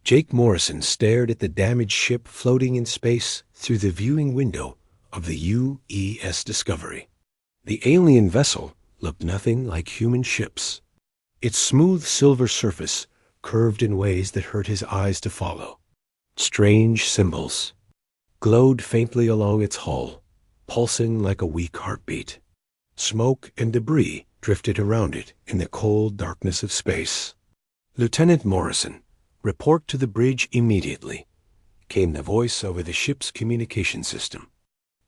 Jake Morrison stared at the damaged ship floating in space through the viewing window of the UES Discovery. The alien vessel looked nothing like human ships. Its smooth silver surface curved in ways that hurt his eyes to follow. Strange symbols glowed faintly along its hull, pulsing like a weak heartbeat. Smoke and debris drifted around it in the cold darkness of space. "Lieutenant Morrison, report to the bridge immediately," came the voice over the ship's communication system.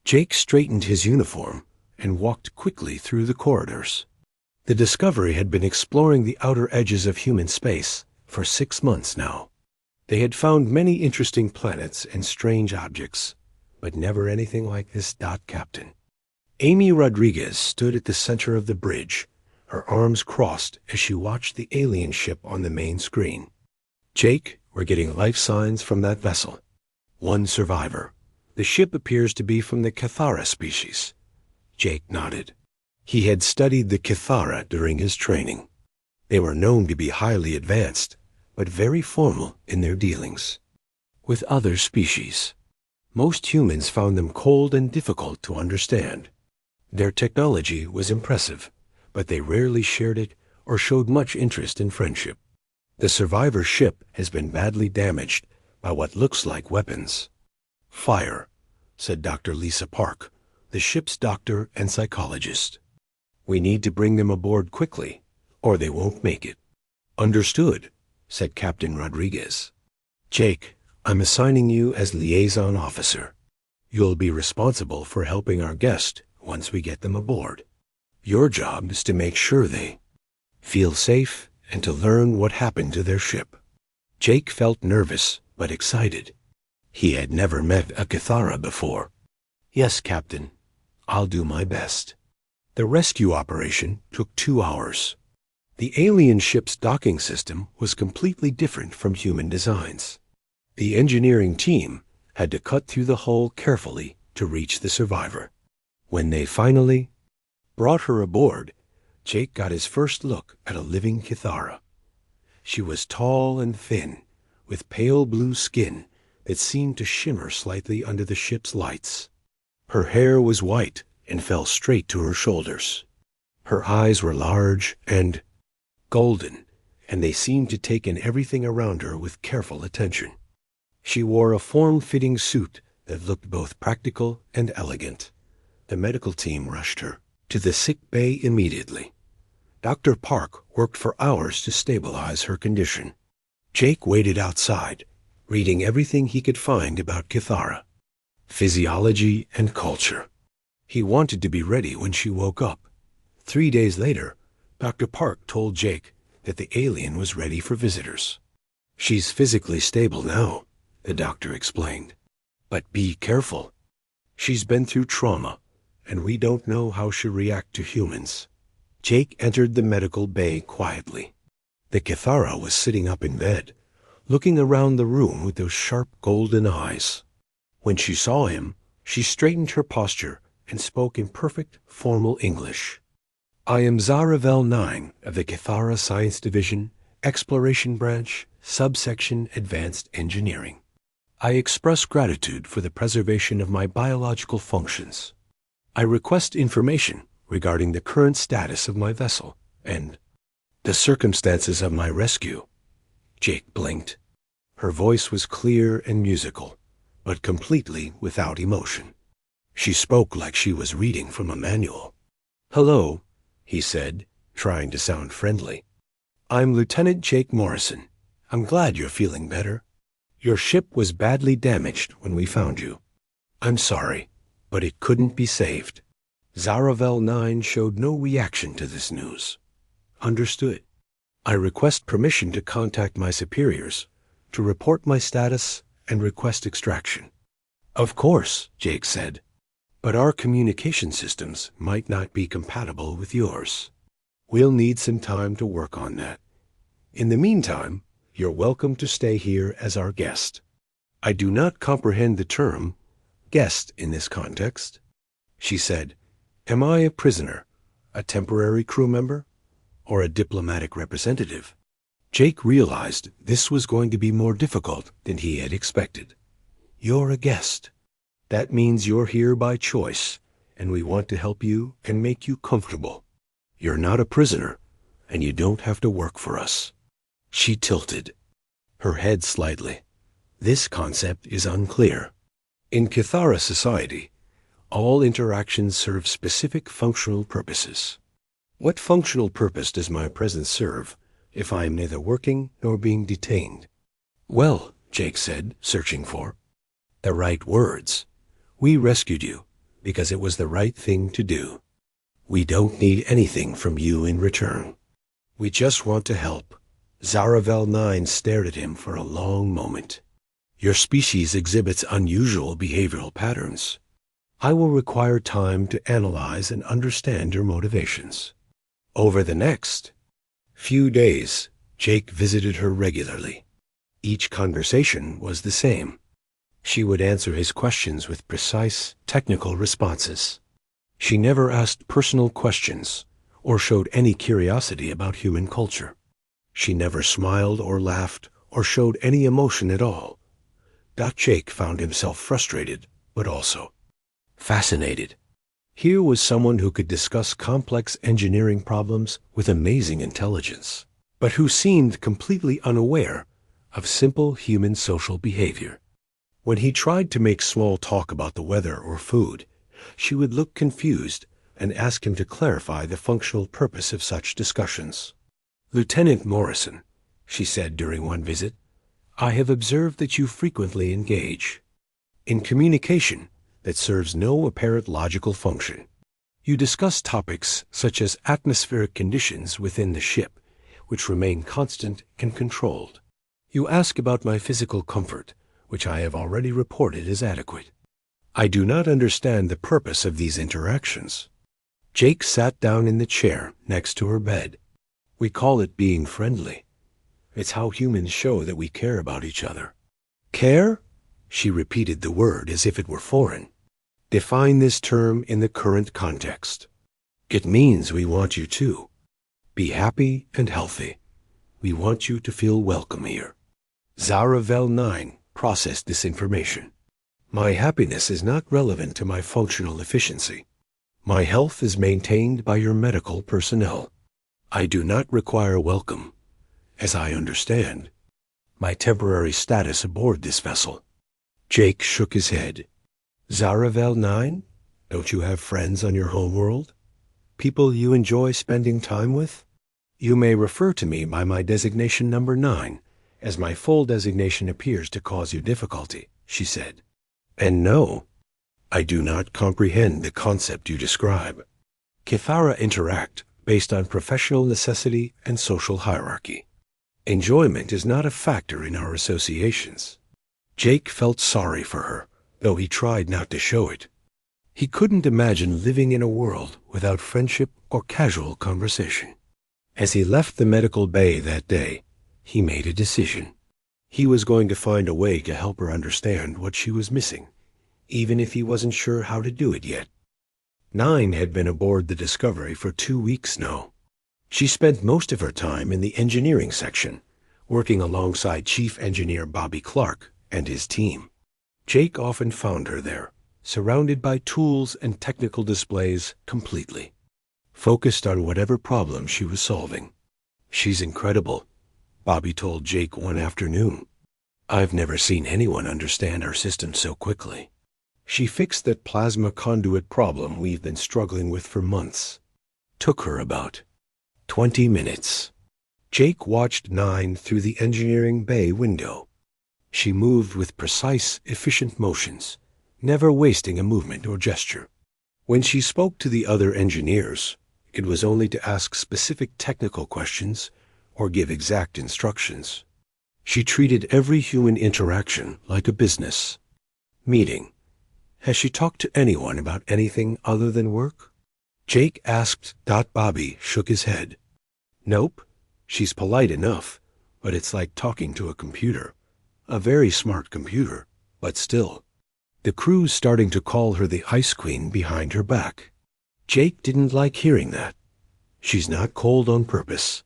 Jake straightened his uniform and walked quickly through the corridors. The Discovery had been exploring the outer edges of human space for 6 months now. They had found many interesting planets and strange objects, but never anything like this captain. Amy Rodriguez stood at the center of the bridge, her arms crossed as she watched the alien ship on the main screen. "Jake, we're getting life signs from that vessel. One survivor. The ship appears to be from the Cathara species." Jake nodded. He had studied the Cathara during his training. They were known to be highly advanced, but very formal in their dealings with other species. Most humans found them cold and difficult to understand. Their technology was impressive, but they rarely shared it or showed much interest in friendship. "The survivor ship has been badly damaged by what looks like weapons." "Fire," said Dr. Lisa Park, the ship's doctor and psychologist. "We need to bring them aboard quickly, or they won't make it." "Understood," said Captain Rodriguez. "Jake, I'm assigning you as liaison officer. You'll be responsible for helping our guest once we get them aboard. Your job is to make sure they feel safe and to learn what happened to their ship." Jake felt nervous but excited. He had never met a Cathara before. "Yes, Captain. I'll do my best." The rescue operation took 2 hours. The alien ship's docking system was completely different from human designs. The engineering team had to cut through the hull carefully to reach the survivor. When they finally brought her aboard, Jake got his first look at a living Cathara. She was tall and thin, with pale blue skin that seemed to shimmer slightly under the ship's lights. Her hair was white and fell straight to her shoulders. Her eyes were large and golden, and they seemed to take in everything around her with careful attention. She wore a form-fitting suit that looked both practical and elegant. The medical team rushed her to the sick bay immediately. Dr. Park worked for hours to stabilize her condition. Jake waited outside, reading everything he could find about Cathara, physiology, and culture. He wanted to be ready when she woke up. 3 days later, Dr. Park told Jake that the alien was ready for visitors. "She's physically stable now," the doctor explained. "But be careful. She's been through trauma, and we don't know how she'll react to humans." Jake entered the medical bay quietly. The Cathara was sitting up in bed, looking around the room with those sharp golden eyes. When she saw him, she straightened her posture and spoke in perfect formal English. "I am Zaravel 9 of the Cathara Science Division, Exploration Branch, Subsection Advanced Engineering. I express gratitude for the preservation of my biological functions. I request information regarding the current status of my vessel and the circumstances of my rescue." Jake blinked. Her voice was clear and musical, but completely without emotion. She spoke like she was reading from a manual. "Hello," he said, trying to sound friendly. "I'm Lieutenant Jake Morrison. I'm glad you're feeling better. Your ship was badly damaged when we found you. I'm sorry, but it couldn't be saved." Zaravel 9 showed no reaction to this news. "Understood. I request permission to contact my superiors to report my status and request extraction." "Of course," Jake said, "but our communication systems might not be compatible with yours. We'll need some time to work on that. In the meantime, you're welcome to stay here as our guest." "I do not comprehend the term guest in this context." She said, "Am I a prisoner, a temporary crew member, or a diplomatic representative?" Jake realized this was going to be more difficult than he had expected. You're a guest. That means you're here by choice, and we want to help you and make you comfortable. You're not a prisoner, and you don't have to work for us. She tilted her head slightly. This concept is unclear. In Kithara society, all interactions serve specific functional purposes. What functional purpose does my presence serve if I am neither working nor being detained? Well, Jake said, searching for the right words. We rescued you because it was the right thing to do. We don't need anything from you in return. We just want to help. Zaravel 9 stared at him for a long moment. Your species exhibits unusual behavioral patterns. I will require time to analyze and understand your motivations. Over the next few days, Jake visited her regularly. Each conversation was the same. She would answer his questions with precise, technical responses. She never asked personal questions or showed any curiosity about human culture. She never smiled or laughed or showed any emotion at all. Jake found himself frustrated, but also fascinated. Here was someone who could discuss complex engineering problems with amazing intelligence, but who seemed completely unaware of simple human social behavior. When he tried to make small talk about the weather or food, she would look confused and ask him to clarify the functional purpose of such discussions. Lieutenant Morrison, she said during one visit, I have observed that you frequently engage in communication that serves no apparent logical function. You discuss topics such as atmospheric conditions within the ship, which remain constant and controlled. You ask about my physical comfort, which I have already reported as adequate. I do not understand the purpose of these interactions. Jake sat down in the chair next to her bed. We call it being friendly. It's how humans show that we care about each other. Care? She repeated the word as if it were foreign. Define this term in the current context. It means we want you to be happy and healthy. We want you to feel welcome here. Zaravel 9 processed this information. My happiness is not relevant to my functional efficiency. My health is maintained by your medical personnel. I do not require welcome, as I understand my temporary status aboard this vessel. Jake shook his head. Zaravel 9? Don't you have friends on your homeworld? People you enjoy spending time with? You may refer to me by my designation number 9, as my full designation appears to cause you difficulty, she said. And no, I do not comprehend the concept you describe. Kithara interact based on professional necessity and social hierarchy. Enjoyment is not a factor in our associations. Jake felt sorry for her, though he tried not to show it. He couldn't imagine living in a world without friendship or casual conversation. As he left the medical bay that day, he made a decision. He was going to find a way to help her understand what she was missing, even if he wasn't sure how to do it yet. 9 had been aboard the Discovery for 2 weeks now. She spent most of her time in the engineering section, working alongside Chief Engineer Bobby Clark and his team. Jake often found her there, surrounded by tools and technical displays completely, focused on whatever problem she was solving. She's incredible, Bobby told Jake one afternoon. I've never seen anyone understand our system so quickly. She fixed that plasma conduit problem we've been struggling with for months. Took her about 20 minutes. Jake watched 9 through the engineering bay window. She moved with precise, efficient motions, never wasting a movement or gesture. When she spoke to the other engineers, it was only to ask specific technical questions or give exact instructions. She treated every human interaction like a business meeting. Has she talked to anyone about anything other than work? Jake asked. Bobby shook his head. Nope. She's polite enough, but it's like talking to a computer. A very smart computer, but still. The crew's starting to call her the Ice Queen behind her back. Jake didn't like hearing that. She's not cold on purpose.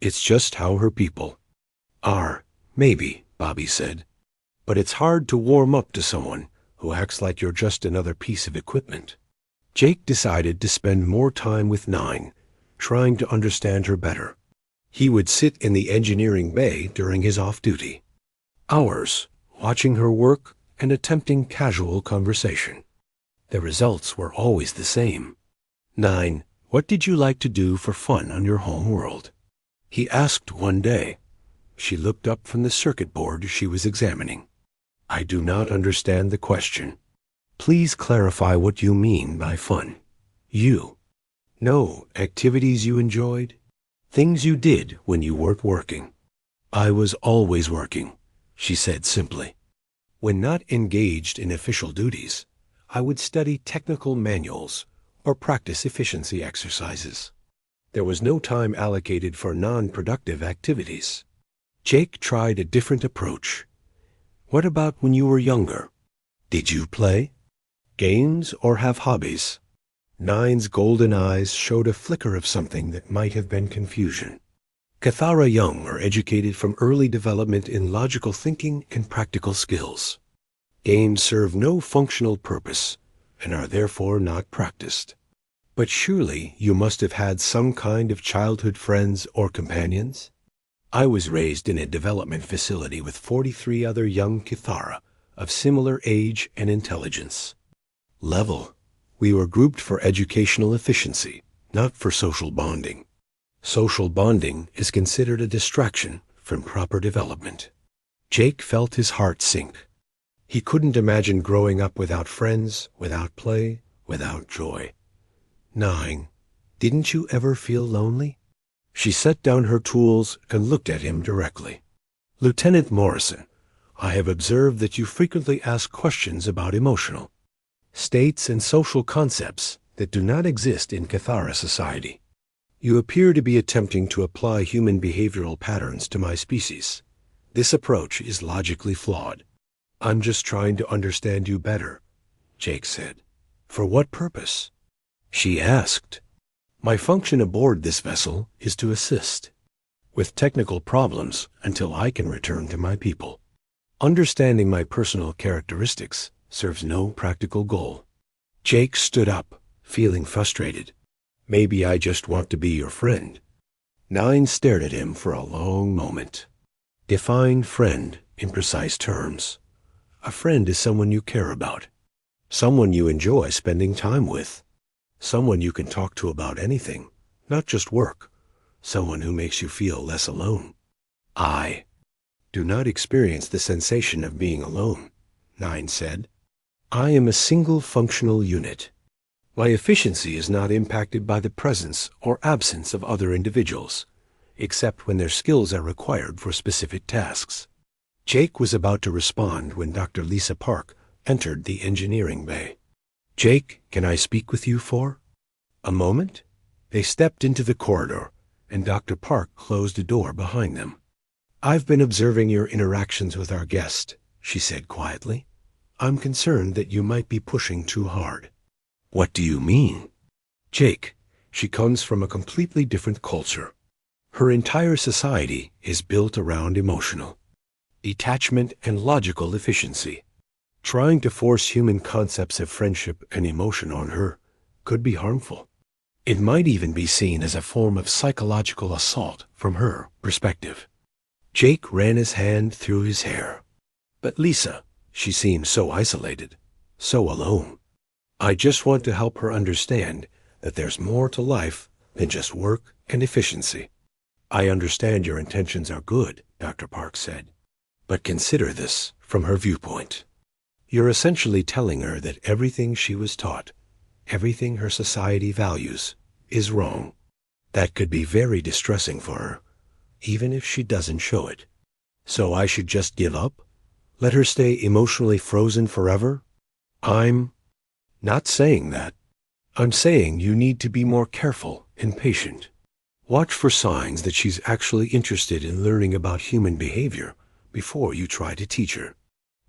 It's just how her people are. Maybe, Bobby said. But it's hard to warm up to someone who acts like you're just another piece of equipment. Jake decided to spend more time with Nine, trying to understand her better. He would sit in the engineering bay during his off-duty. Hours, watching her work and attempting casual conversation. The results were always the same. Nine, what did you like to do for fun on your home world? He asked one day. She looked up from the circuit board she was examining. I do not understand the question. Please clarify what you mean by fun. You. No, activities you enjoyed? Things you did when you weren't working. I was always working, she said simply. When not engaged in official duties, I would study technical manuals or practice efficiency exercises. There was no time allocated for non-productive activities. Jake tried a different approach. What about when you were younger? Did you play? Games or have hobbies? Nine's golden eyes showed a flicker of something that might have been confusion. Cathara young are educated from early development in logical thinking and practical skills. Games serve no functional purpose and are therefore not practiced. But surely you must have had some kind of childhood friends or companions? I was raised in a development facility with 43 other young Cathara of similar age and intelligence. Level. We were grouped for educational efficiency, not for social bonding. Social bonding is considered a distraction from proper development. Jake felt his heart sink. He couldn't imagine growing up without friends, without play, without joy. Nine, didn't you ever feel lonely? She set down her tools and looked at him directly. Lieutenant Morrison, I have observed that you frequently ask questions about emotional states and social concepts that do not exist in Cathara society. You appear to be attempting to apply human behavioral patterns to my species. This approach is logically flawed. I'm just trying to understand you better, Jake said. For what purpose? She asked. My function aboard this vessel is to assist with technical problems until I can return to my people. Understanding my personal characteristics serves no practical goal. Jake stood up, feeling frustrated. Maybe I just want to be your friend. Nine stared at him for a long moment. Define friend in precise terms. A friend is someone you care about, someone you enjoy spending time with, someone you can talk to about anything, not just work, someone who makes you feel less alone. I do not experience the sensation of being alone, Nine said. I am a single functional unit. My efficiency is not impacted by the presence or absence of other individuals, except when their skills are required for specific tasks. Jake was about to respond when Dr. Lisa Park entered the engineering bay. Jake, can I speak with you for a moment? They stepped into the corridor, and Dr. Park closed a door behind them. I've been observing your interactions with our guest, she said quietly. I'm concerned that you might be pushing too hard. What do you mean? Jake, she comes from a completely different culture. Her entire society is built around emotional detachment and logical efficiency. Trying to force human concepts of friendship and emotion on her could be harmful. It might even be seen as a form of psychological assault from her perspective. Jake ran his hand through his hair. But Lisa, she seemed so isolated, so alone. I just want to help her understand that there's more to life than just work and efficiency. I understand your intentions are good, Dr. Park said. But consider this from her viewpoint. You're essentially telling her that everything she was taught, everything her society values, is wrong. That could be very distressing for her, even if she doesn't show it. So I should just give up? Let her stay emotionally frozen forever? I'm not saying that. I'm saying you need to be more careful and patient. Watch for signs that she's actually interested in learning about human behavior before you try to teach her.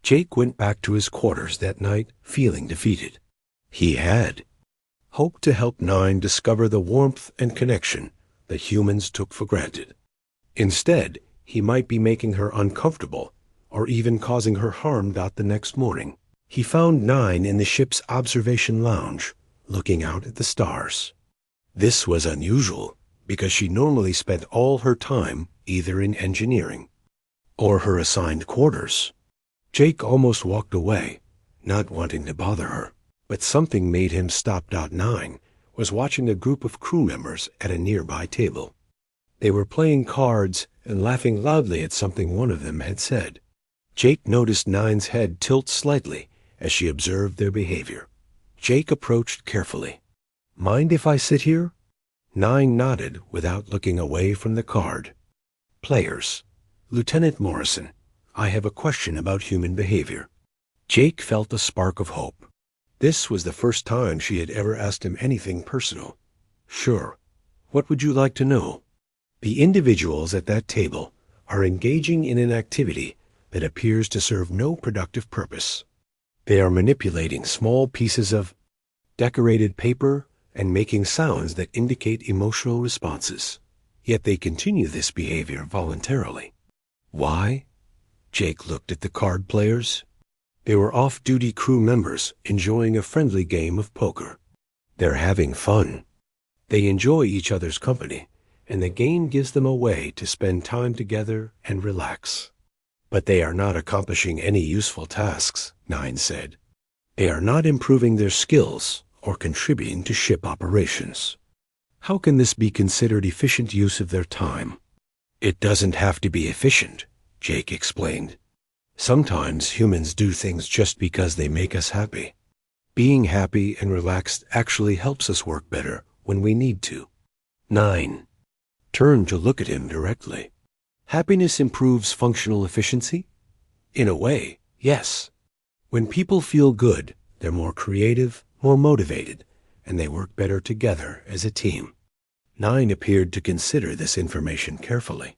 Jake went back to his quarters that night feeling defeated. He had hoped to help Nine discover the warmth and connection that humans took for granted. Instead, he might be making her uncomfortable or even causing her harm. The next morning, he found 9 in the ship's observation lounge, looking out at the stars. This was unusual because she normally spent all her time either in engineering or her assigned quarters. Jake almost walked away, not wanting to bother her, but something made him stop. 9 was watching a group of crew members at a nearby table. They were playing cards and laughing loudly at something one of them had said. Jake noticed 9's head tilt slightly as she observed their behavior. Jake approached carefully. "Mind if I sit here?" 9 nodded without looking away from the card. "Players, Lieutenant Morrison, I have a question about human behavior." Jake felt a spark of hope. This was the first time she had ever asked him anything personal. "Sure. What would you like to know?" "The individuals at that table are engaging in an activity that appears to serve no productive purpose. They are manipulating small pieces of decorated paper and making sounds that indicate emotional responses. Yet they continue this behavior voluntarily. Why?" Jake looked at the card players. They were off-duty crew members enjoying a friendly game of poker. They're having fun. They enjoy each other's company, and the game gives them a way to spend time together and relax. "But they are not accomplishing any useful tasks," 9 said. "They are not improving their skills or contributing to ship operations. How can this be considered efficient use of their time?" "It doesn't have to be efficient," Jake explained. "Sometimes humans do things just because they make us happy. Being happy and relaxed actually helps us work better when we need to." 9 turned to look at him directly. "Happiness improves functional efficiency?" "In a way, yes. When people feel good, they're more creative, more motivated, and they work better together as a team." 9 appeared to consider this information carefully.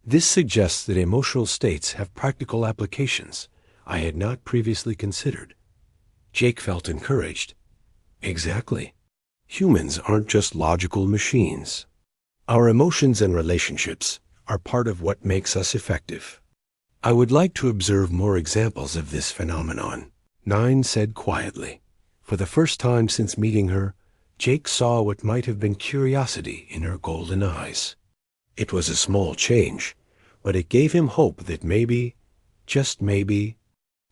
"This suggests that emotional states have practical applications I had not previously considered." Jake felt encouraged. "Exactly. Humans aren't just logical machines. Our emotions and relationships are part of what makes us effective. I would like to observe more examples of this phenomenon," 9 said quietly. For the first time since meeting her, Jake saw what might have been curiosity in her golden eyes. It was a small change, but it gave him hope that maybe, just maybe,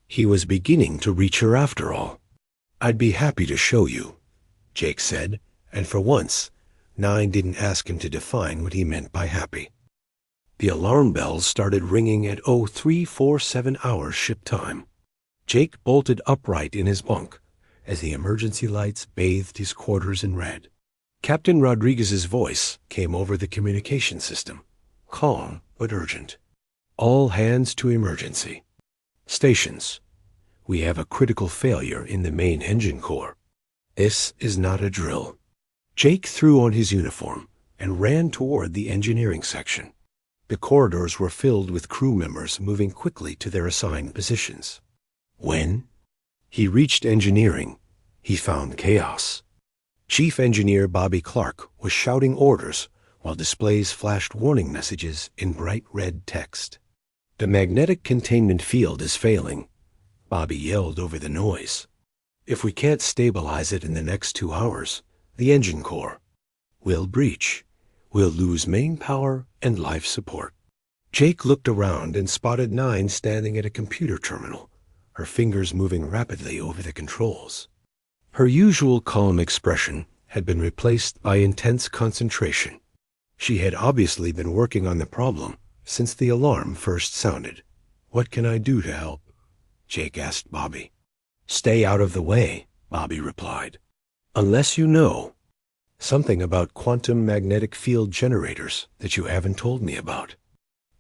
he was beginning to reach her after all. "I'd be happy to show you," Jake said, and for once, 9 didn't ask him to define what he meant by happy. The alarm bells started ringing at 0347 hours ship time. Jake bolted upright in his bunk as the emergency lights bathed his quarters in red. Captain Rodriguez's voice came over the communication system, calm but urgent. "All hands to emergency. Stations, we have a critical failure in the main engine core. This is not a drill." Jake threw on his uniform and ran toward the engineering section. The corridors were filled with crew members moving quickly to their assigned positions. When he reached engineering, he found chaos. Chief Engineer Bobby Clark was shouting orders while displays flashed warning messages in bright red text. "The magnetic containment field is failing," Bobby yelled over the noise. "If we can't stabilize it in the next 2 hours, the engine core will breach. We'll lose main power and life support." Jake looked around and spotted 9 standing at a computer terminal, her fingers moving rapidly over the controls. Her usual calm expression had been replaced by intense concentration. She had obviously been working on the problem since the alarm first sounded. "What can I do to help?" Jake asked Bobby. "Stay out of the way," Bobby replied. "Unless you know something about quantum magnetic field generators that you haven't told me about."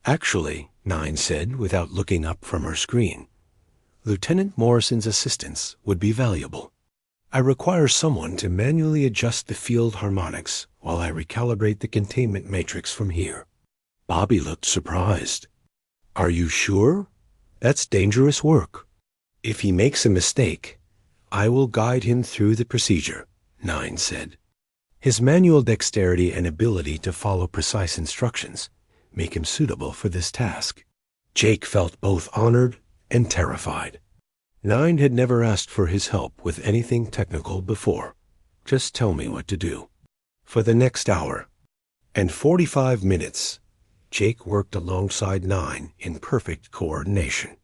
"Actually," 9 said without looking up from her screen, "Lieutenant Morrison's assistance would be valuable. I require someone to manually adjust the field harmonics while I recalibrate the containment matrix from here." Bobby looked surprised. "Are you sure? That's dangerous work." "If he makes a mistake, I will guide him through the procedure," 9 said. His manual dexterity and ability to follow precise instructions make him suitable for this task. Jake felt both honored and terrified. Nine had never asked for his help with anything technical before. Just tell me what to do. For the next hour and 45 minutes, Jake worked alongside Nine in perfect coordination.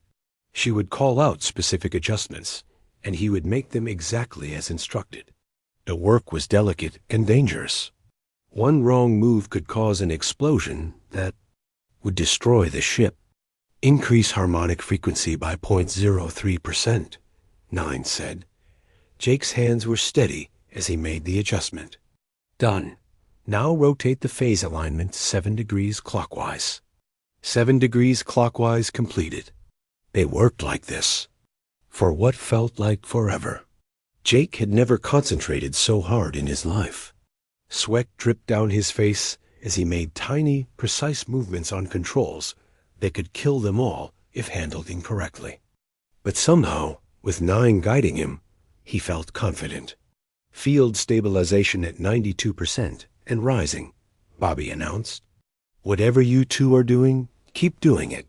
She would call out specific adjustments, and he would make them exactly as instructed. The work was delicate and dangerous. One wrong move could cause an explosion that would destroy the ship. Increase harmonic frequency by 0.03%, Nine said. Jake's hands were steady as he made the adjustment. Done. Now rotate the phase alignment 7 degrees clockwise. 7 degrees clockwise completed. They worked like this for what felt like forever. Jake had never concentrated so hard in his life. Sweat dripped down his face as he made tiny, precise movements on controls that could kill them all if handled incorrectly. But somehow, with Nine guiding him, he felt confident. Field stabilization at 92% and rising, Bobby announced. Whatever you two are doing, keep doing it.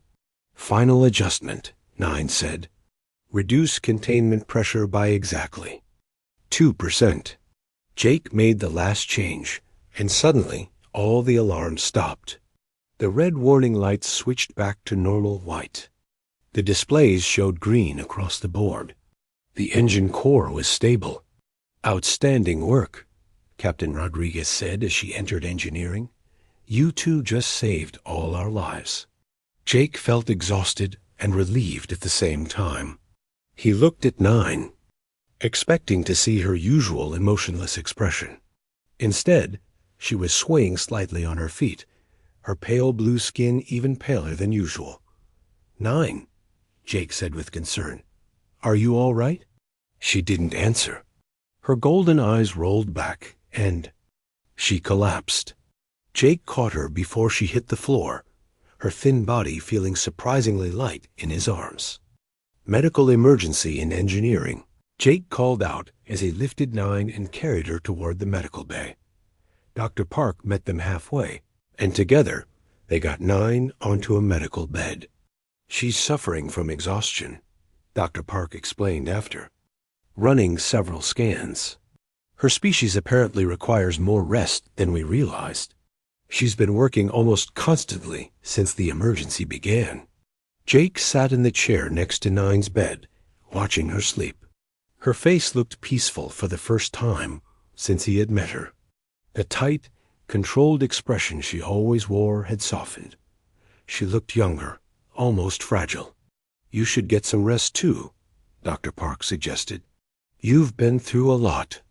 Final adjustment, Nine said. Reduce containment pressure by exactly 2%. Jake made the last change, and suddenly all the alarms stopped. The red warning lights switched back to normal white. The displays showed green across the board. The engine core was stable. Outstanding work, Captain Rodriguez said as she entered engineering. You two just saved all our lives. Jake felt exhausted and relieved at the same time. He looked at Nine, expecting to see her usual emotionless expression. Instead, she was swaying slightly on her feet, her pale blue skin even paler than usual. Nine, Jake said with concern. Are you all right? She didn't answer. Her golden eyes rolled back, and she collapsed. Jake caught her before she hit the floor, her thin body feeling surprisingly light in his arms. Medical emergency in engineering, Jake called out as he lifted Nine and carried her toward the medical bay. Dr. Park met them halfway, and together they got Nine onto a medical bed. She's suffering from exhaustion, Dr. Park explained after. Running several scans. Her species apparently requires more rest than we realized. She's been working almost constantly since the emergency began. Jake sat in the chair next to Nine's bed, watching her sleep. Her face looked peaceful for the first time since he had met her. The tight, controlled expression she always wore had softened. She looked younger, almost fragile. You should get some rest too, Dr. Park suggested. You've been through a lot.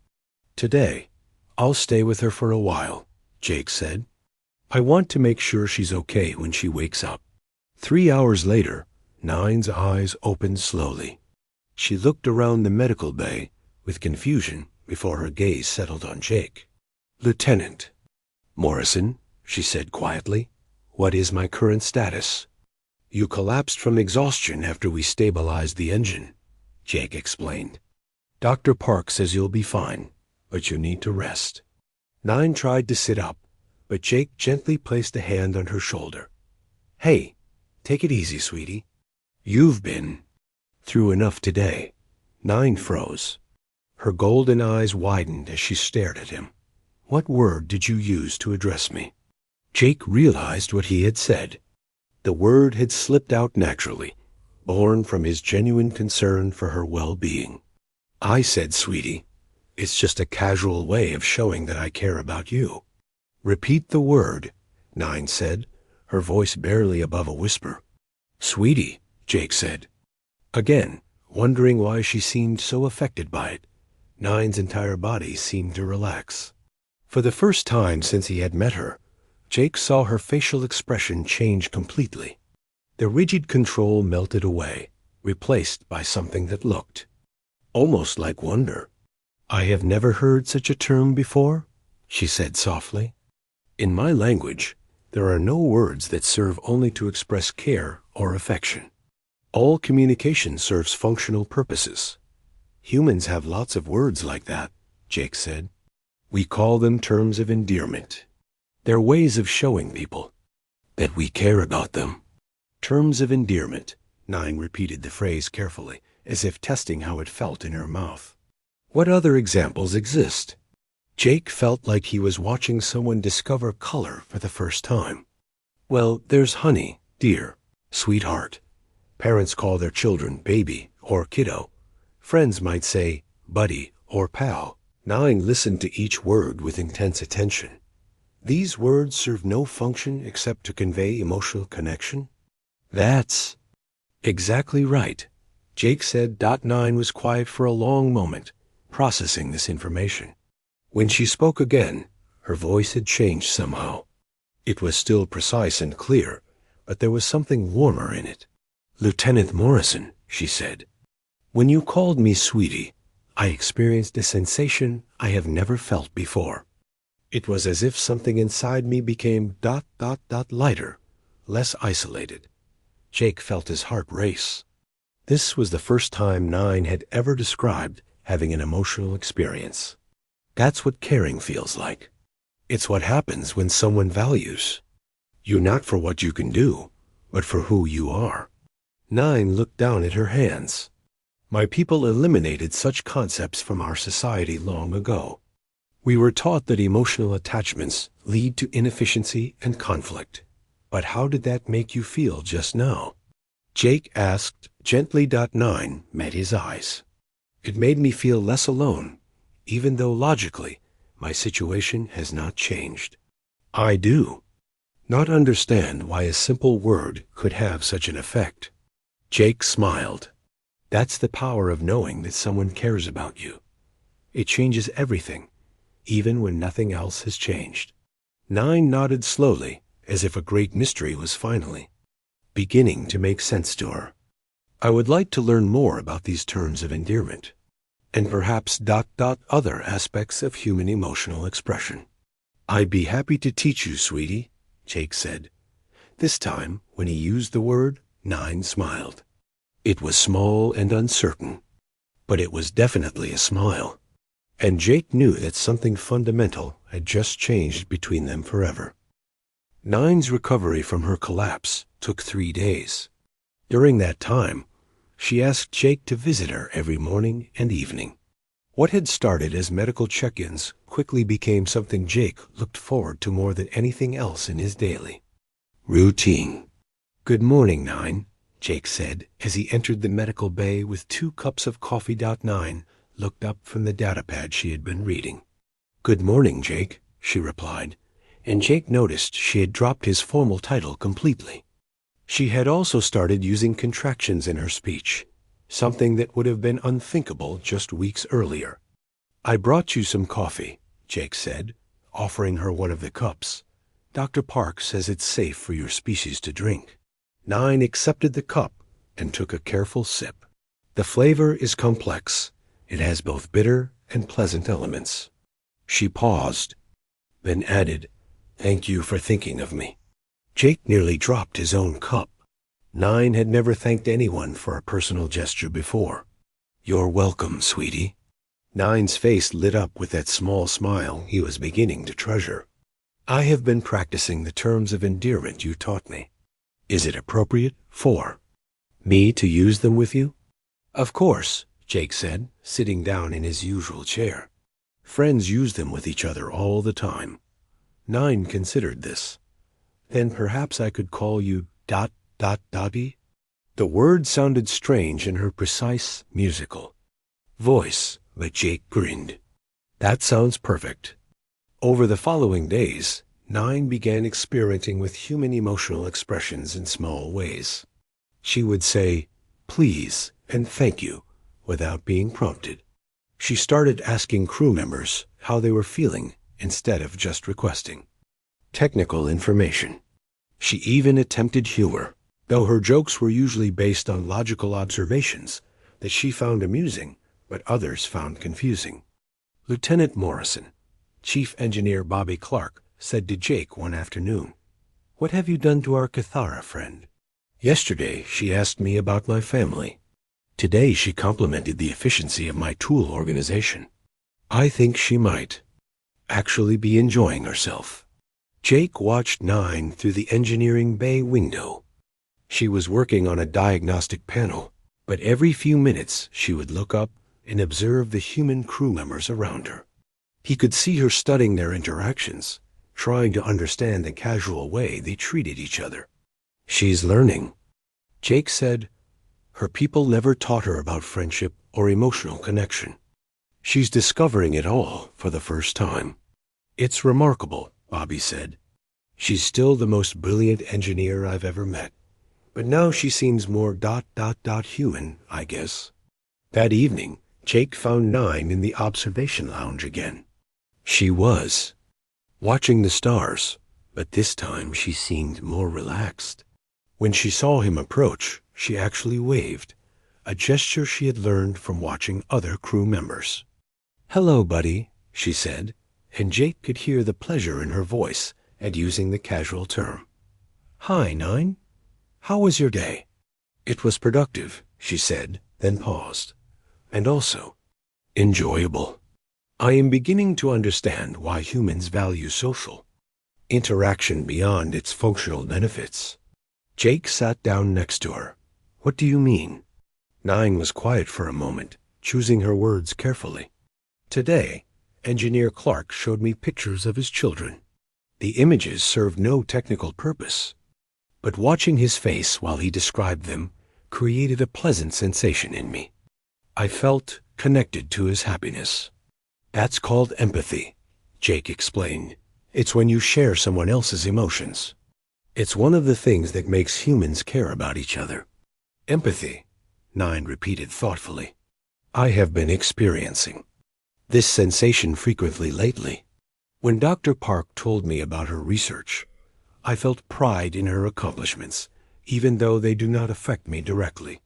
Today, I'll stay with her for a while, Jake said. I want to make sure she's okay when she wakes up. 3 hours later, Nine's eyes opened slowly. She looked around the medical bay with confusion before her gaze settled on Jake. Lieutenant Morrison, she said quietly, what is my current status? You collapsed from exhaustion after we stabilized the engine, Jake explained. Dr. Park says you'll be fine, but you need to rest. Nine tried to sit up, but Jake gently placed a hand on her shoulder. Hey, take it easy, sweetie. You've been through enough today. Nine froze. Her golden eyes widened as she stared at him. What word did you use to address me? Jake realized what he had said. The word had slipped out naturally, born from his genuine concern for her well-being. I said, sweetie, it's just a casual way of showing that I care about you. Repeat the word, Nine said, her voice barely above a whisper. Sweetie, Jake said. Again, wondering why she seemed so affected by it, Nine's entire body seemed to relax. For the first time since he had met her, Jake saw her facial expression change completely. The rigid control melted away, replaced by something that looked almost like wonder. I have never heard such a term before, she said softly. In my language, there are no words that serve only to express care or affection. All communication serves functional purposes. Humans have lots of words like that, Jake said. We call them terms of endearment. They're ways of showing people that we care about them. Terms of endearment. Nine repeated the phrase carefully, as if testing how it felt in her mouth. What other examples exist? Jake felt like he was watching someone discover color for the first time. Well, there's honey, dear, sweetheart. Parents call their children baby or kiddo. Friends might say buddy or pal. Nine listened to each word with intense attention. These words serve no function except to convey emotional connection? That's exactly right. Jake said. Nine was quiet for a long moment, processing this information. When she spoke again, her voice had changed somehow. It was still precise and clear, but there was something warmer in it. Lieutenant Morrison, she said, when you called me sweetie, I experienced a sensation I have never felt before. It was as if something inside me became ... lighter, less isolated. Jake felt his heart race. This was the first time Nine had ever described having an emotional experience. That's what caring feels like. It's what happens when someone values you not for what you can do, but for who you are. Nine looked down at her hands. My people eliminated such concepts from our society long ago. We were taught that emotional attachments lead to inefficiency and conflict. But how did that make you feel just now? Jake asked gently. Nine met his eyes. It made me feel less alone, even though logically my situation has not changed. I do not understand why a simple word could have such an effect. Jake smiled. That's the power of knowing that someone cares about you. It changes everything, even when nothing else has changed. Nine nodded slowly, as if a great mystery was finally beginning to make sense to her. I would like to learn more about these terms of endearment, and perhaps ... other aspects of human emotional expression. I'd be happy to teach you, sweetie, Jake said. This time, when he used the word, Nine smiled. It was small and uncertain, but it was definitely a smile. And Jake knew that something fundamental had just changed between them forever. Nine's recovery from her collapse took 3 days. During that time, she asked Jake to visit her every morning and evening. What had started as medical check-ins quickly became something Jake looked forward to more than anything else in his daily routine. Good morning, Nine, Jake said as he entered the medical bay with 2 cups of coffee. Nine looked up from the datapad she had been reading. Good morning, Jake, she replied, and Jake noticed she had dropped his formal title completely. She had also started using contractions in her speech, something that would have been unthinkable just weeks earlier. I brought you some coffee, Jake said, offering her one of the cups. Dr. Park says it's safe for your species to drink. Nine accepted the cup and took a careful sip. The flavor is complex. It has both bitter and pleasant elements. She paused, then added, Thank you for thinking of me. Jake nearly dropped his own cup. Nine had never thanked anyone for a personal gesture before. You're welcome, sweetie. Nine's face lit up with that small smile he was beginning to treasure. I have been practicing the terms of endearment you taught me. Is it appropriate for me to use them with you? Of course, Jake said, sitting down in his usual chair. Friends use them with each other all the time. Nine considered this. Then perhaps I could call you ... The word sounded strange in her precise, musical voice, but Jake grinned. That sounds perfect. Over the following days, Nine began experimenting with human emotional expressions in small ways. She would say, please and thank you, without being prompted. She started asking crew members how they were feeling instead of just requesting technical information. She even attempted humor, though her jokes were usually based on logical observations that she found amusing, but others found confusing. Lieutenant Morrison, Chief Engineer Bobby Clark, said to Jake one afternoon, What have you done to our Cathara friend? Yesterday she asked me about my family. Today she complimented the efficiency of my tool organization. I think she might actually be enjoying herself. Jake watched Nine through the engineering bay window. She was working on a diagnostic panel, but every few minutes she would look up and observe the human crew members around her. He could see her studying their interactions, trying to understand the casual way they treated each other. She's learning. Jake said, her people never taught her about friendship or emotional connection. She's discovering it all for the first time. It's remarkable, Bobby said. She's still the most brilliant engineer I've ever met, but now she seems more human, I guess. That evening, Jake found Nine in the observation lounge again. She was watching the stars, but this time she seemed more relaxed. When she saw him approach, she actually waved, a gesture she had learned from watching other crew members. "Hello, buddy," she said, and Jake could hear the pleasure in her voice at using the casual term. "Hi, Nine. How was your day?" "It was productive," she said, then paused. "And also, enjoyable. I am beginning to understand why humans value social interaction beyond its functional benefits." Jake sat down next to her. "What do you mean?" Nine was quiet for a moment, choosing her words carefully. "Today, Engineer Clark showed me pictures of his children. The images served no technical purpose, but watching his face while he described them created a pleasant sensation in me. I felt connected to his happiness. That's called empathy," Jake explained. "It's when you share someone else's emotions. It's one of the things that makes humans care about each other." "Empathy," Nine repeated thoughtfully. "I have been experiencing this sensation frequently lately. When Dr. Park told me about her research, I felt pride in her accomplishments, even though they do not affect me directly.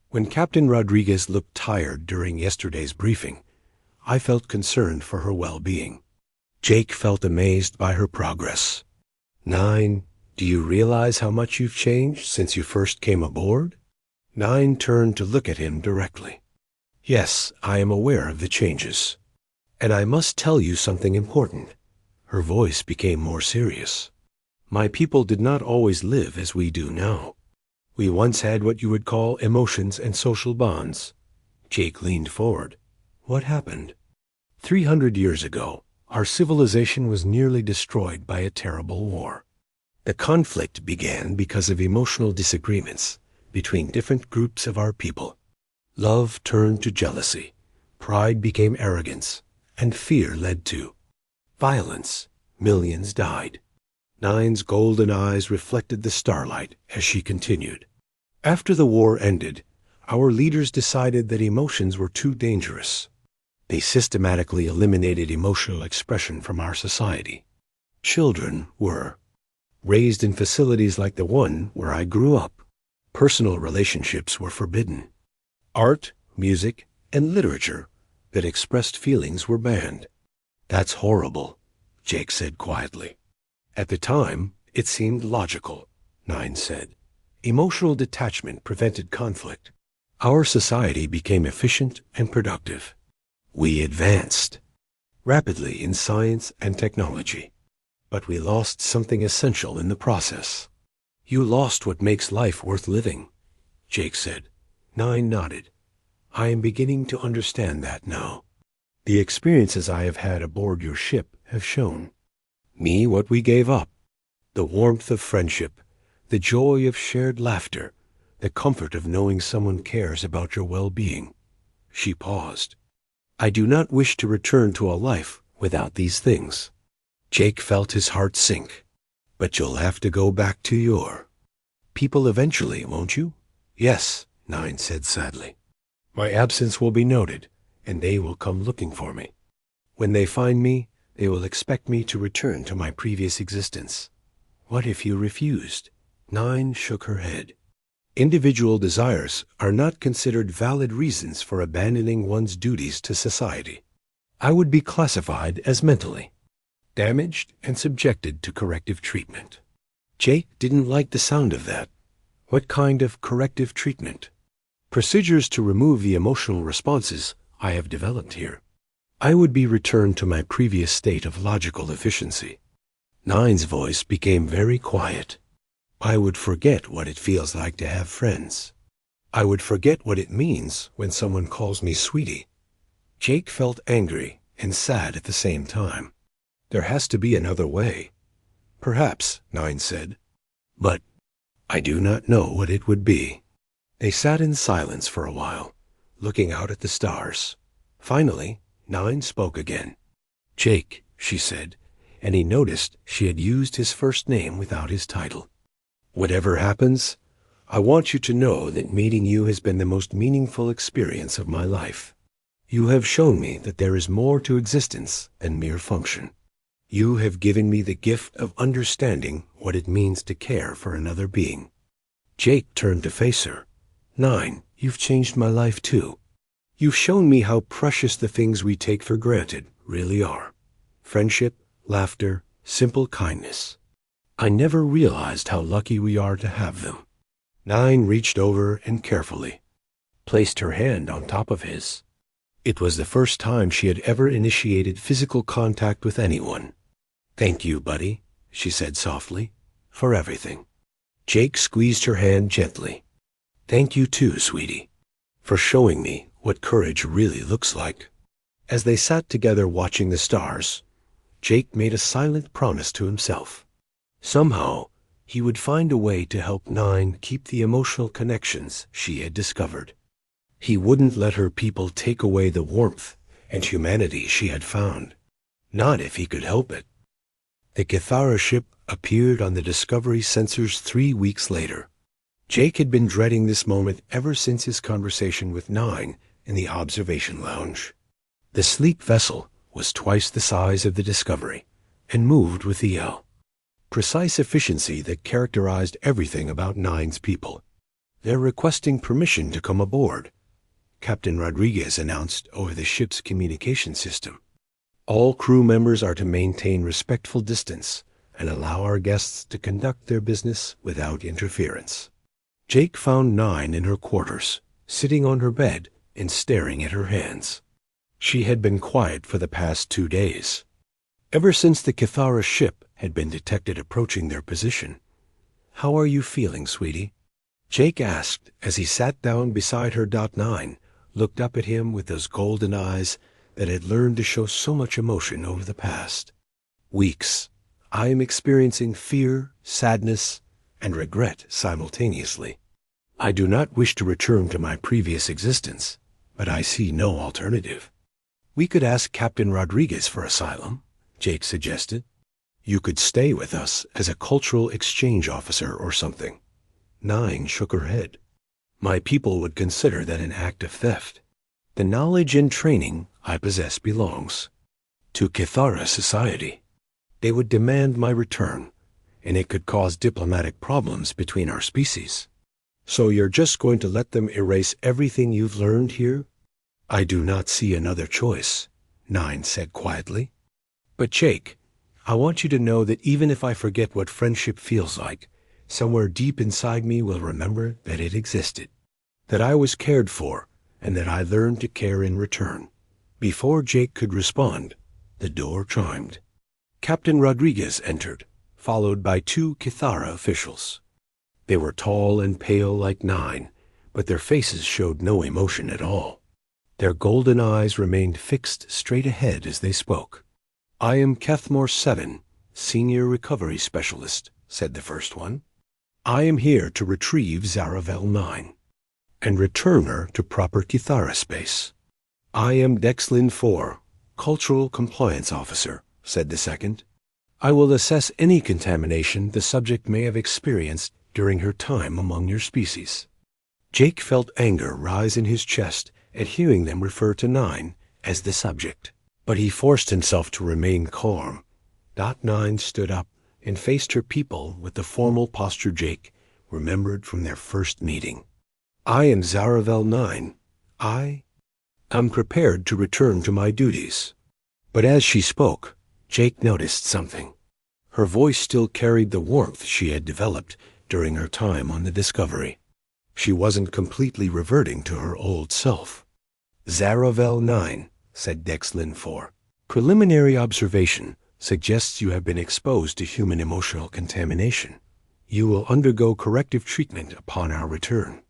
When Captain Rodriguez looked tired during yesterday's briefing, I felt concerned for her well-being." Jake felt amazed by her progress. "Nine, do you realize how much you've changed since you first came aboard?" Nine turned to look at him directly. "Yes, I am aware of the changes. And I must tell you something important." Her voice became more serious. "My people did not always live as we do now. We once had what you would call emotions and social bonds." Jake leaned forward. "What happened?" 300 years ago, our civilization was nearly destroyed by a terrible war. The conflict began because of emotional disagreements between different groups of our people. Love turned to jealousy, pride became arrogance, and fear led to violence. Millions died. Nine's golden eyes reflected the starlight as she continued. "After the war ended, our leaders decided that emotions were too dangerous. They systematically eliminated emotional expression from our society. Children were raised in facilities like the one where I grew up. Personal relationships were forbidden. Art, music, and literature that expressed feelings were banned." "That's horrible," Jake said quietly. "At the time, it seemed logical," Nine said. "Emotional detachment prevented conflict. Our society became efficient and productive. We advanced rapidly in science and technology, but we lost something essential in the process." "You lost what makes life worth living," Jake said. Nine nodded. "I am beginning to understand that now. The experiences I have had aboard your ship have shown me what we gave up. The warmth of friendship, the joy of shared laughter, the comfort of knowing someone cares about your well-being." She paused. "I do not wish to return to a life without these things." Jake felt his heart sink. "But you'll have to go back to your people eventually, won't you?" "Yes," Nine said sadly. "My absence will be noted, and they will come looking for me. When they find me, they will expect me to return to my previous existence." "What if you refused?" Nine shook her head. "Individual desires are not considered valid reasons for abandoning one's duties to society. I would be classified as mentally damaged and subjected to corrective treatment." Jake didn't like the sound of that. "What kind of corrective treatment?" "Procedures to remove the emotional responses I have developed here. I would be returned to my previous state of logical efficiency." Nine's voice became very quiet. I would forget what it feels like to have friends. I would forget what it means when someone calls me sweetie. Jake felt angry and sad at the same time. There has to be another way. Perhaps, Nine said. But I do not know what it would be. They sat in silence for a while, looking out at the stars. Finally, Nine spoke again. Jake, she said, and he noticed she had used his first name without his title. Whatever happens, I want you to know that meeting you has been the most meaningful experience of my life. You have shown me that there is more to existence than mere function. You have given me the gift of understanding what it means to care for another being. Jake turned to face her. Nine, you've changed my life too. You've shown me how precious the things we take for granted really are. Friendship, laughter, simple kindness. I never realized how lucky we are to have them. Nine reached over and carefully placed her hand on top of his. It was the first time she had ever initiated physical contact with anyone. Thank you, buddy, she said softly, for everything. Jake squeezed her hand gently. Thank you too, sweetie, for showing me what courage really looks like. As they sat together watching the stars, Jake made a silent promise to himself. Somehow, he would find a way to help Nine keep the emotional connections she had discovered. He wouldn't let her people take away the warmth and humanity she had found. Not if he could help it. The Kithara ship appeared on the Discovery sensors 3 weeks later. Jake had been dreading this moment ever since his conversation with Nine in the observation lounge. The sleek vessel was twice the size of the Discovery and moved with the precise efficiency that characterized everything about Nine's people. They're requesting permission to come aboard, Captain Rodriguez announced over the ship's communication system. All crew members are to maintain respectful distance and allow our guests to conduct their business without interference. Jake found Nine in her quarters, sitting on her bed and staring at her hands. She had been quiet for the past 2 days, ever since the Kithara ship had been detected approaching their position. How are you feeling, sweetie? Jake asked as he sat down beside her. Nine looked up at him with those golden eyes that had learned to show so much emotion over the past weeks. I am experiencing fear, sadness, and regret simultaneously. I do not wish to return to my previous existence, but I see no alternative. We could ask Captain Rodriguez for asylum, Jake suggested. You could stay with us as a cultural exchange officer or something. Nine shook her head. My people would consider that an act of theft. The knowledge and training I possess belongs to Kithara society. They would demand my return, and it could cause diplomatic problems between our species. So you're just going to let them erase everything you've learned here? I do not see another choice, Nine said quietly. But Jake, I want you to know that even if I forget what friendship feels like, somewhere deep inside me will remember that it existed, that I was cared for, and that I learned to care in return. Before Jake could respond, the door chimed. Captain Rodriguez entered, followed by 2 Kithara officials. They were tall and pale like Nine, but their faces showed no emotion at all. Their golden eyes remained fixed straight ahead as they spoke. I am Kethmore 7, Senior Recovery Specialist, said the first one. I am here to retrieve Zaravel 9 and return her to proper Kithara space. I am Dexlin 4, Cultural Compliance Officer, said the second. I will assess any contamination the subject may have experienced during her time among your species. Jake felt anger rise in his chest at hearing them refer to Nine as the subject, but he forced himself to remain calm. Nine stood up and faced her people with the formal posture Jake remembered from their first meeting. I am Zaravel 9. I am prepared to return to my duties. But as she spoke, Jake noticed something. Her voice still carried the warmth she had developed during her time on the Discovery. She wasn't completely reverting to her old self. Zaravel 9, said Dexlin 4. Preliminary observation suggests you have been exposed to human emotional contamination. You will undergo corrective treatment upon our return."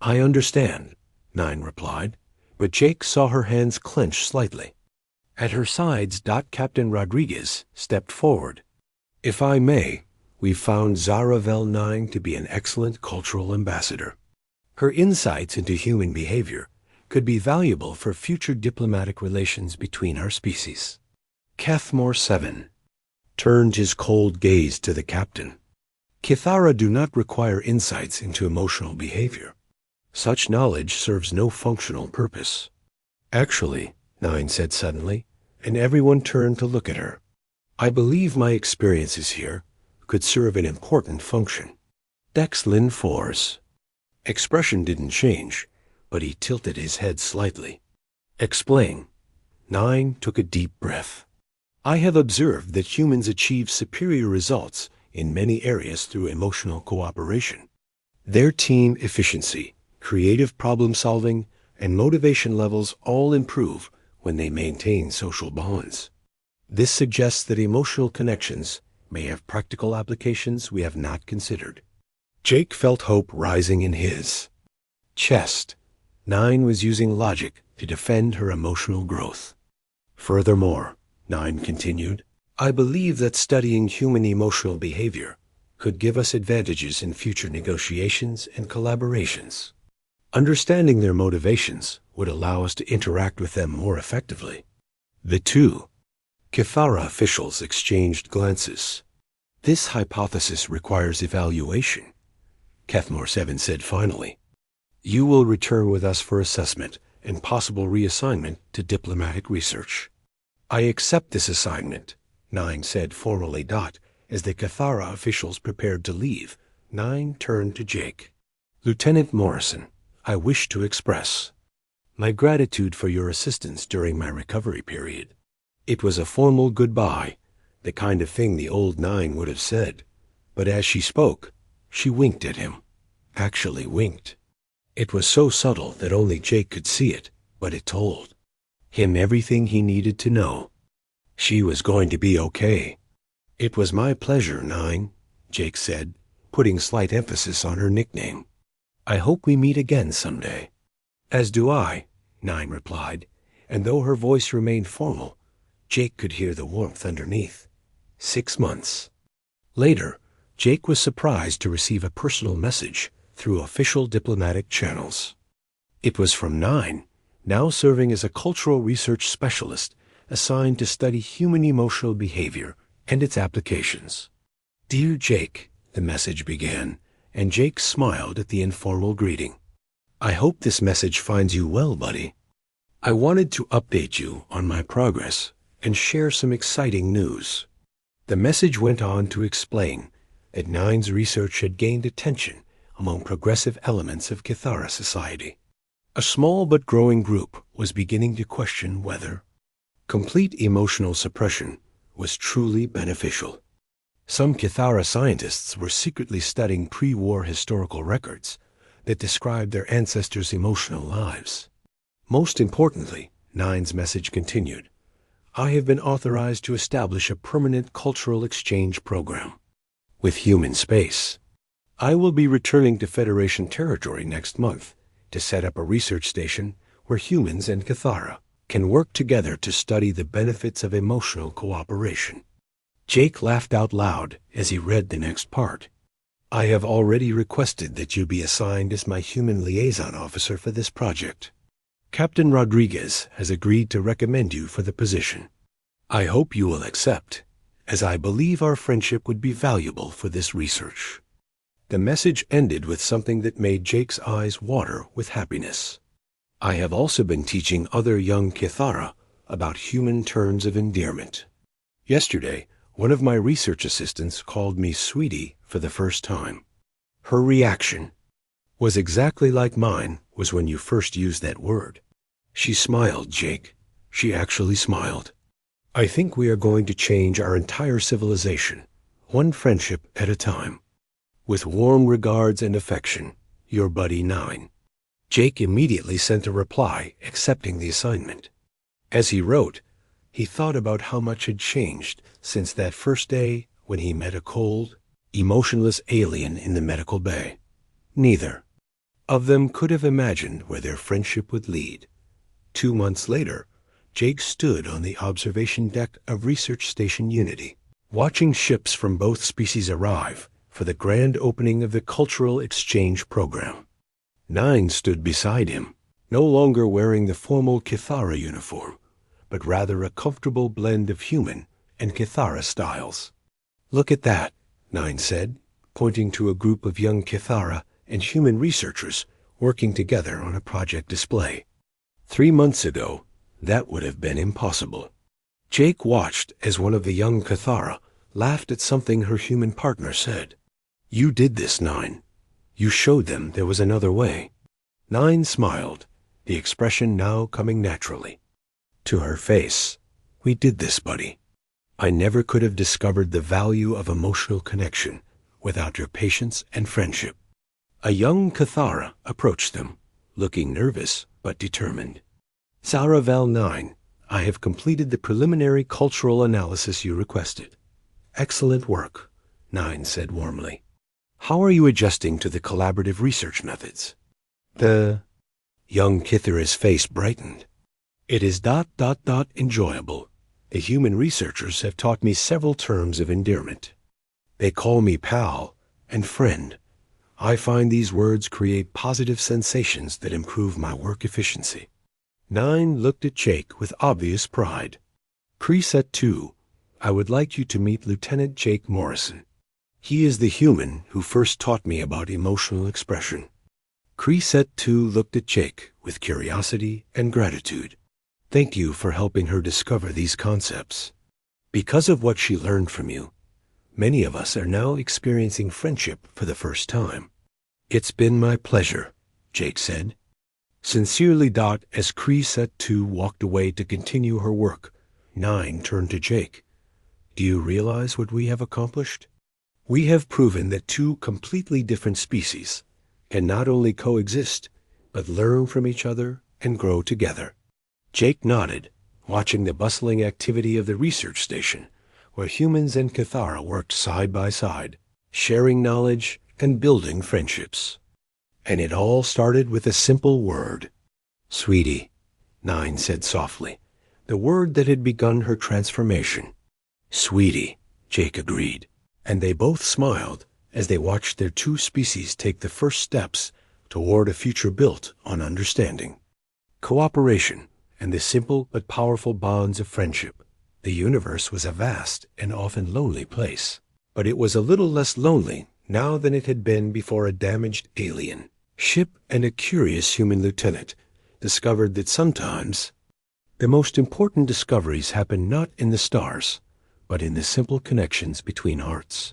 "I understand," 9 replied, but Jake saw her hands clench slightly. At her sides, Captain Rodriguez stepped forward. "If I may, we've found Zaravel 9 to be an excellent cultural ambassador. Her insights into human behavior could be valuable for future diplomatic relations between our species." Cathmore 7 turned his cold gaze to the captain. "Kithara do not require insights into emotional behavior. Such knowledge serves no functional purpose." "Actually," 9 said suddenly, and everyone turned to look at her, "I believe my experiences here could serve an important function." Dexlin 4's expression didn't change, but he tilted his head slightly. "Explain." 9 took a deep breath. "I have observed that humans achieve superior results in many areas through emotional cooperation. Their team efficiency, creative problem solving, and motivation levels all improve when they maintain social bonds. This suggests that emotional connections may have practical applications we have not considered." Jake felt hope rising in his chest. 9 was using logic to defend her emotional growth. "Furthermore," 9 continued, "I believe that studying human emotional behavior could give us advantages in future negotiations and collaborations. Understanding their motivations would allow us to interact with them more effectively." The two Kithara officials exchanged glances. "This hypothesis requires evaluation," Cathmore 7 said finally. "You will return with us for assessment and possible reassignment to diplomatic research." "I accept this assignment," 9 said formally. As the Kithara officials prepared to leave, 9 turned to Jake. "Lieutenant Morrison, I wish to express my gratitude for your assistance during my recovery period." It was a formal goodbye, the kind of thing the old 9 would have said, but as she spoke, she winked at him. Actually winked. It was so subtle that only Jake could see it, but it told him everything he needed to know. She was going to be okay. "It was my pleasure, 9, Jake said, putting slight emphasis on her nickname. "I hope we meet again someday." "As do I," 9 replied, and though her voice remained formal, Jake could hear the warmth underneath. 6 months later, Jake was surprised to receive a personal message through official diplomatic channels. It was from 9, now serving as a cultural research specialist assigned to study human emotional behavior and its applications. "Dear Jake," the message began, and Jake smiled at the informal greeting. "I hope this message finds you well, buddy. I wanted to update you on my progress and share some exciting news." The message went on to explain that 9's research had gained attention among progressive elements of Kithara society. A small but growing group was beginning to question whether complete emotional suppression was truly beneficial. Some Kithara scientists were secretly studying pre-war historical records that described their ancestors' emotional lives. Most importantly, 9's message continued, "I have been authorized to establish a permanent cultural exchange program with human space. I will be returning to Federation territory next month to set up a research station where humans and Kithara can work together to study the benefits of emotional cooperation." Jake laughed out loud as he read the next part. "I have already requested that you be assigned as my human liaison officer for this project. Captain Rodriguez has agreed to recommend you for the position. I hope you will accept, as I believe our friendship would be valuable for this research." The message ended with something that made Jake's eyes water with happiness. "I have also been teaching other young Kithara about human terms of endearment. Yesterday, one of my research assistants called me sweetie for the first time. Her reaction was exactly like mine was when you first used that word. She smiled, Jake. She actually smiled. I think we are going to change our entire civilization, one friendship at a time. With warm regards and affection, your buddy 9. Jake immediately sent a reply accepting the assignment. As he wrote, He thought about how much had changed since that first day when he met a cold, emotionless alien in the medical bay. Neither of them could have imagined where their friendship would lead. 2 months later, Jake stood on the observation deck of Research Station Unity, watching ships from both species arrive for the grand opening of the Cultural Exchange Program. 9 stood beside him, no longer wearing the formal Kithara uniform, but rather a comfortable blend of human and Kithara styles. "Look at that," 9 said, pointing to a group of young Kithara and human researchers working together on a project display. 3 months ago, that would have been impossible. Jake watched as one of the young Kithara laughed at something her human partner said. "You did this, 9. You showed them there was another way." 9 smiled, the expression now coming naturally to her face. "We did this, buddy. I never could have discovered the value of emotional connection without your patience and friendship." A young Kithara approached them, looking nervous but determined. "Saravel 9, I have completed the preliminary cultural analysis you requested." "Excellent work," 9 said warmly. "How are you adjusting to the collaborative research methods?" The young Kithara's face brightened. "It is ... enjoyable. The human researchers have taught me several terms of endearment. They call me pal and friend. I find these words create positive sensations that improve my work efficiency." 9 looked at Jake with obvious pride. "Preset 2, I would like you to meet Lieutenant Jake Morrison. He is the human who first taught me about emotional expression." Preset 2 looked at Jake with curiosity and gratitude. "Thank you for helping her discover these concepts. Because of what she learned from you, many of us are now experiencing friendship for the first time." "It's been my pleasure," Jake said. Sincerely. As Preset 2 walked away to continue her work, 9 turned to Jake. "Do you realize what we have accomplished? We have proven that two completely different species can not only coexist, but learn from each other and grow together." Jake nodded, watching the bustling activity of the research station, where humans and Kithara worked side by side, sharing knowledge and building friendships. And it all started with a simple word. "Sweetie," 9 said softly, the word that had begun her transformation. "Sweetie," Jake agreed, and they both smiled as they watched their two species take the first steps toward a future built on understanding, cooperation, and the simple but powerful bonds of friendship. The universe was a vast and often lonely place, but it was a little less lonely now than it had been before a damaged alien ship and a curious human lieutenant discovered that sometimes the most important discoveries happen not in the stars, but in the simple connections between hearts.